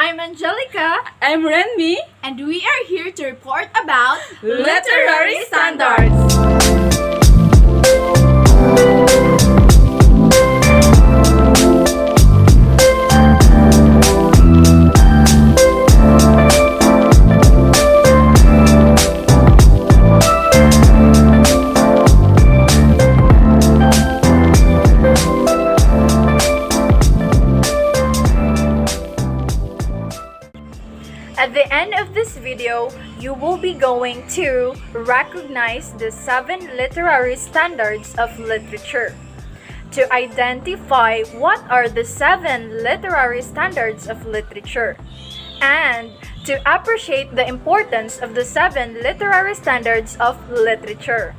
I'm Angelica, I'm Renmi. and we are here to report about Literary standards. At the end of this video, you will be going to recognize the 7 literary standards of literature. To identify what are the 7 literary standards of literature, and to appreciate the importance of the 7 literary standards of literature.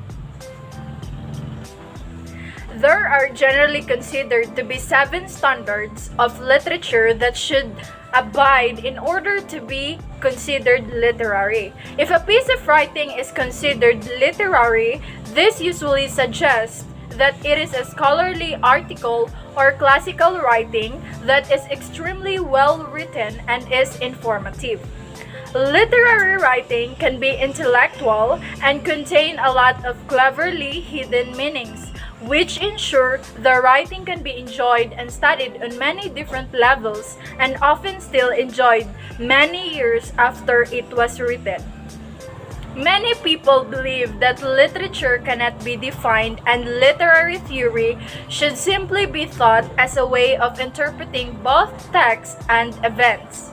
There are generally considered to be 7 standards of literature that should abide in order to be considered literary. If a piece of writing is considered literary, this usually suggests that it is a scholarly article or classical writing that is extremely well written and is informative. Literary writing can be intellectual and contain a lot of cleverly hidden meanings, which ensure the writing can be enjoyed and studied on many different levels and often still enjoyed many years after it was written. Many people believe that literature cannot be defined and literary theory should simply be thought as a way of interpreting both text and events.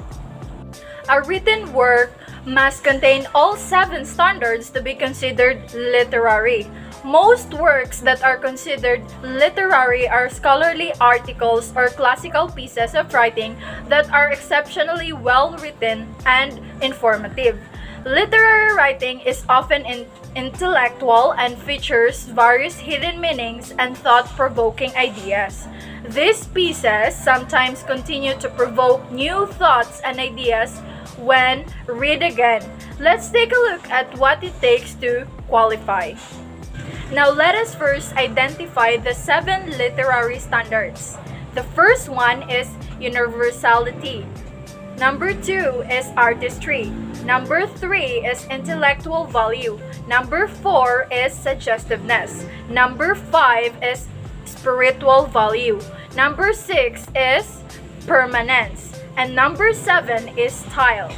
A written work must contain all 7 standards to be considered literary. Most works that are considered literary are scholarly articles or classical pieces of writing that are exceptionally well written and informative. Literary writing is often intellectual and features various hidden meanings and thought-provoking ideas. These pieces sometimes continue to provoke new thoughts and ideas when read again. Let's take a look at what it takes to qualify. Now let us first identify the 7 literary standards. The first one is universality. Number 2 is artistry. Number 3 is intellectual value. Number 4 is suggestiveness. Number 5 is spiritual value. Number 6 is permanence. And number 7 is style.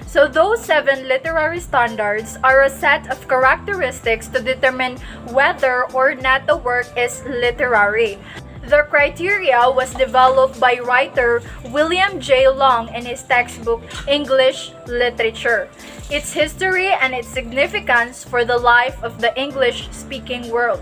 So those 7 literary standards are a set of characteristics to determine whether or not a work is literary. The criteria was developed by writer William J. Long in his textbook English Literature, its history and its significance for the life of the English-speaking world.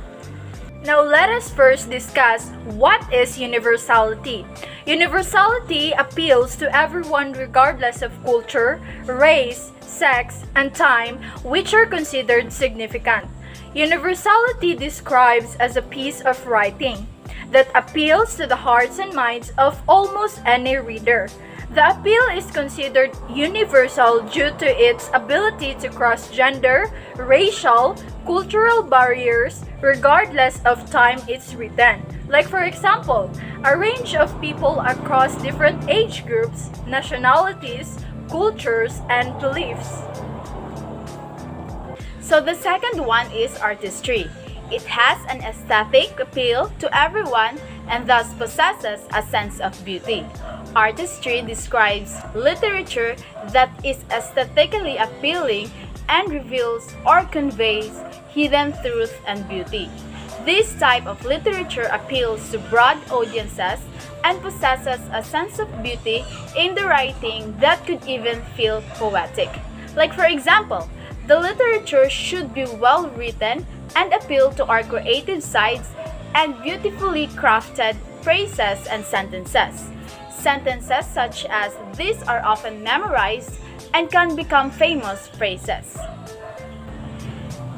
Now let us first discuss what is universality. Universality appeals to everyone regardless of culture, race, sex, and time, which are considered significant. Universality describes as a piece of writing that appeals to the hearts and minds of almost any reader. The appeal is considered universal due to its ability to cross gender, racial, cultural barriers, regardless of time it's written. Like for example, a range of people across different age groups, nationalities, cultures, and beliefs. So the second one is artistry. It has an aesthetic appeal to everyone and thus possesses a sense of beauty. Artistry describes literature that is aesthetically appealing and reveals or conveys hidden truth and beauty. This type of literature appeals to broad audiences and possesses a sense of beauty in the writing that could even feel poetic. Like for example, the literature should be well written and appeal to our creative sides and beautifully crafted phrases and sentences. Sentences such as these are often memorized and can become famous phrases.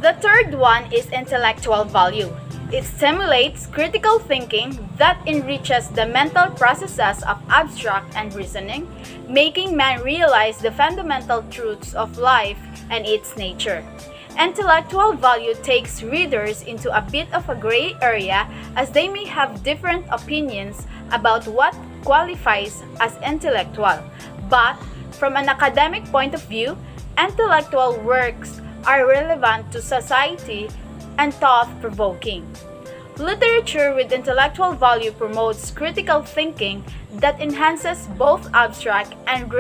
The third one is intellectual value. It stimulates critical thinking that enriches the mental processes of abstract and reasoning, making man realize the fundamental truths of life and its nature. Intellectual value takes readers into a bit of a gray area as they may have different opinions about what qualifies as intellectual, But, from an academic point of view, intellectual works are relevant to society and thought-provoking. Literature with intellectual value promotes critical thinking that enhances both abstract and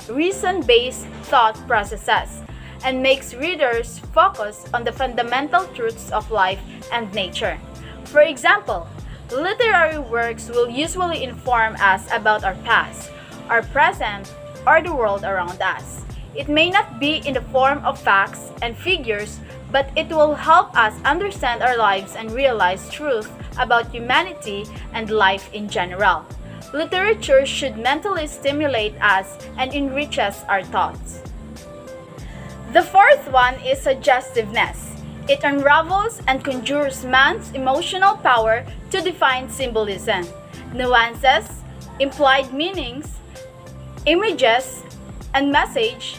reason-based thought processes and makes readers focus on the fundamental truths of life and nature. For example, literary works will usually inform us about our past, our present, or the world around us. It may not be in the form of facts and figures, but it will help us understand our lives and realize truth about humanity and life in general. Literature should mentally stimulate us and enrich us our thoughts. The fourth one is suggestiveness. It unravels and conjures man's emotional power to define symbolism, nuances, implied meanings, images, and message,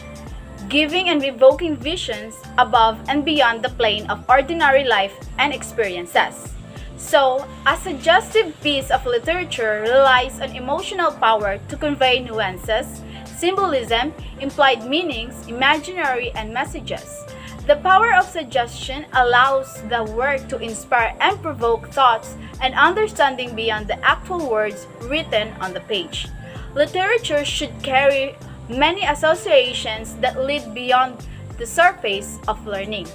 giving and evoking visions above and beyond the plane of ordinary life and experiences. So, a suggestive piece of literature relies on emotional power to convey nuances, symbolism, implied meanings, imaginary, and messages. The power of suggestion allows the work to inspire and provoke thoughts and understanding beyond the actual words written on the page. Literature should carry many associations that lead beyond the surface of learning.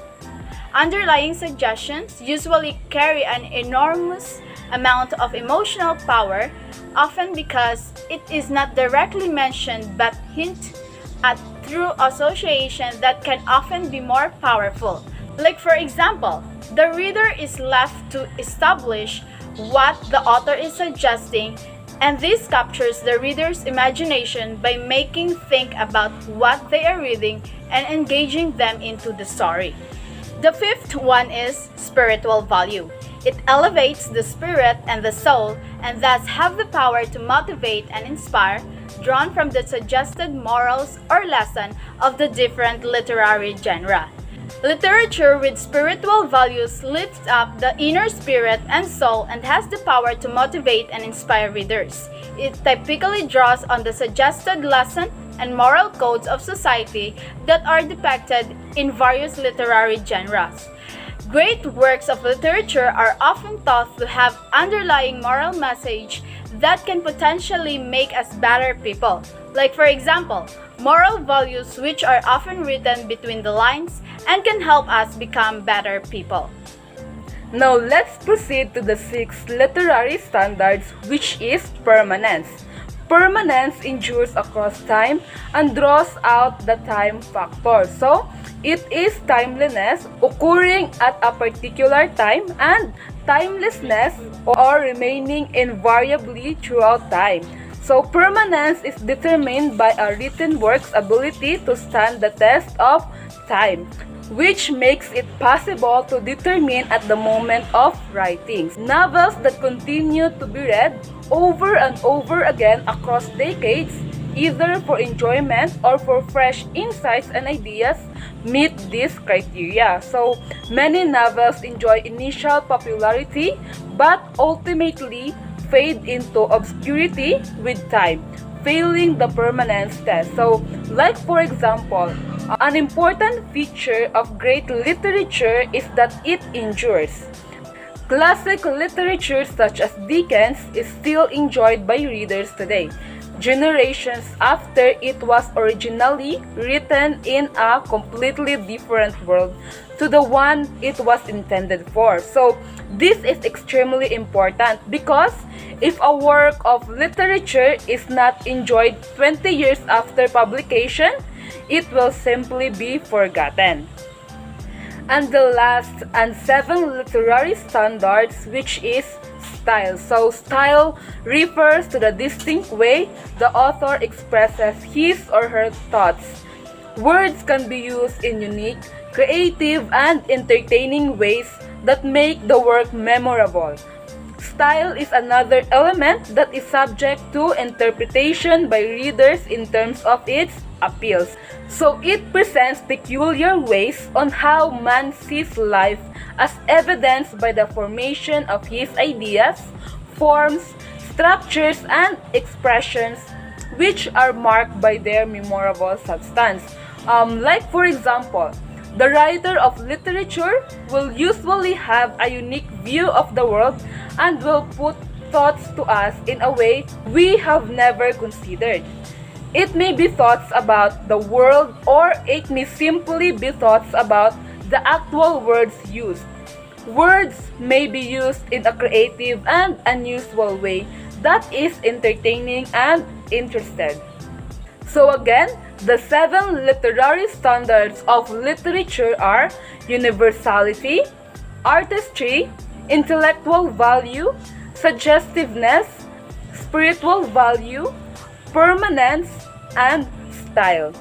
Underlying suggestions usually carry an enormous amount of emotional power, often because it is not directly mentioned but hint at through association that can often be more powerful. Like for example, the reader is left to establish what the author is suggesting, and this captures the reader's imagination by making think about what they are reading and engaging them into the story. The fifth one is spiritual value. It elevates the spirit and the soul and thus have the power to motivate and inspire, drawn from the suggested morals or lesson of the different literary genre. Literature with spiritual values lifts up the inner spirit and soul and has the power to motivate and inspire readers. It typically draws on the suggested lesson and moral codes of society that are depicted in various literary genres. Great works of literature are often thought to have underlying moral message that can potentially make us better people. Like for example, moral values which are often written between the lines and can help us become better people. Now let's proceed to the sixth literary standards, which is permanence. Permanence endures across time and draws out the time factor. So, it is timeliness occurring at a particular time and timelessness or remaining invariably throughout time. So, permanence is determined by a written work's ability to stand the test of time, which makes it possible to determine at the moment of writing. Novels that continue to be read over and over again across decades, either for enjoyment or for fresh insights and ideas, meet this criteria. So, many novels enjoy initial popularity but ultimately fade into obscurity with time, failing the permanence test. So, like for example, an important feature of great literature is that it endures. Classic literature such as Dickens is still enjoyed by readers today, generations after it was originally written in a completely different world to the one it was intended for. So, this is extremely important because if a work of literature is not enjoyed 20 years after publication, it will simply be forgotten. And the last and seventh literary standards, which is style. So, style refers to the distinct way the author expresses his or her thoughts. Words can be used in unique, creative, and entertaining ways that make the work memorable. Style is another element that is subject to interpretation by readers in terms of its appeals. So it presents peculiar ways on how man sees life as evidenced by the formation of his ideas, forms, structures, and expressions which are marked by their memorable substance. Like for example, the writer of literature will usually have a unique view of the world and will put thoughts to us in a way we have never considered. It may be thoughts about the world, or it may simply be thoughts about the actual words used. Words may be used in a creative and unusual way that is entertaining and interested. So again, the 7 literary standards of literature are universality, artistry, intellectual value, suggestiveness, spiritual value, permanence, and style.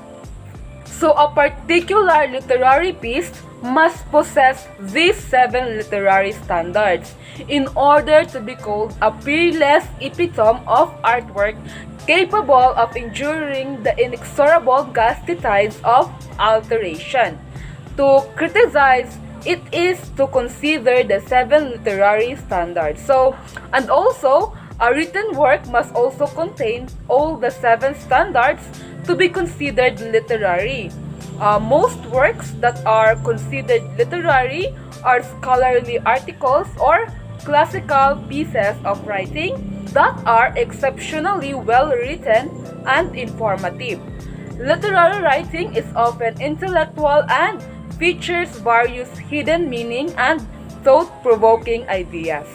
So a particular literary piece must possess these 7 literary standards in order to be called a peerless epitome of artwork capable of enduring the inexorable gusty tides of alteration. To criticize it is to consider the 7 literary standards. And also, a written work must also contain all the 7 standards to be considered literary. Most works that are considered literary are scholarly articles or classical pieces of writing that are exceptionally well written and informative. Literary writing is often intellectual and features various hidden meaning and thought-provoking ideas.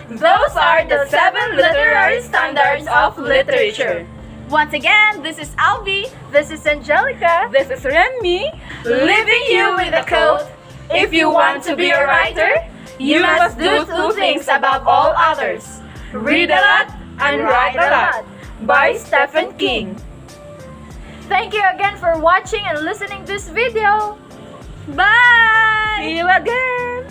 Those are the 7 literary standards of literature. Once again, this is Alvi. This is Angelica. This is Renmi, Leaving you with a quote. If you want to be a writer, you must do 2 things above all others. Read a lot and write a lot. By Stephen King. Thank you again for watching and listening this video. Bye! See you again!